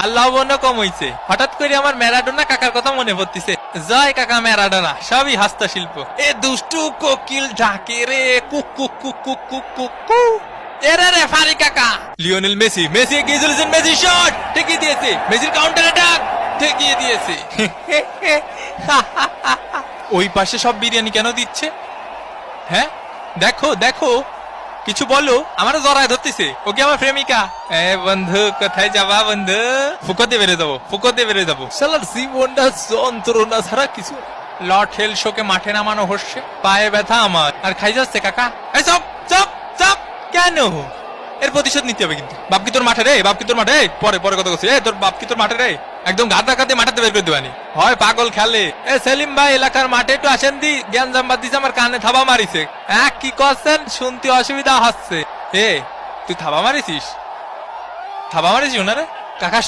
আল্লাহ বন্য কম হইছে। হঠাৎ করে আমার ম্যারাডোনা কাকার কথা মনে পড়তিছে। জয় কাকা ম্যারাডোনা, সবই হস্তশিল্প। এ দুষ্টু কোকিল ডাকে রে, cook cook cook cook cook cook কু। এরে রে ফারি কাকা, লিওনেল মেসি, মেসি এগিয়ে চলেছেন, মেসি শট ঠেকিয়ে দিয়েছে, মেসির কাউন্টার অ্যাটাক ঠেকিয়ে দিয়েছে। ওই পাশে সব বিরিয়ানি কেন দিচ্ছে? হ্যাঁ দেখো দেখো, কিছু বলো, আমারও জড়ায় ধরতেছে। ওকে আমার প্রেমিকা। এ বন্ধু কোথায় যাবা বন্ধু? ফুকতে বেড়ে যাবো, ফুকতে বেড়ে যাবো। শালার জীবনটা যন্ত্রণা ছাড়া কিছু। লর্ড হেল শোকে মাঠে নামানো হচ্ছে, পায়ে ব্যথা আমার, আর খাই যাচ্ছে কাকা। এই চপ চপ চপ। কেন? এর প্রতিশোধ নিতে হবে কিন্তু। বাপ কি তোর মাঠে রে? বাপ কি তোর মাঠে? পরে পরে কথা বলছি। তোর বাপ কি তোর মাঠে রে? একদম গাদা কাতে মাঠাতে বের করে দেবানি হয়, পাগল খেলে। এ সেলিম ভাই, এলাকার মাঠে একটু আসেন দি, জ্ঞান জাম্বাদ দিছে, আমার কানে থাবা মারিছে। হ্যাঁ কি করছেন? শুনতে অসুবিধা হচ্ছে। এ তুই থাবা মারিছিস? থাবা মারিস ওনারে? কাকা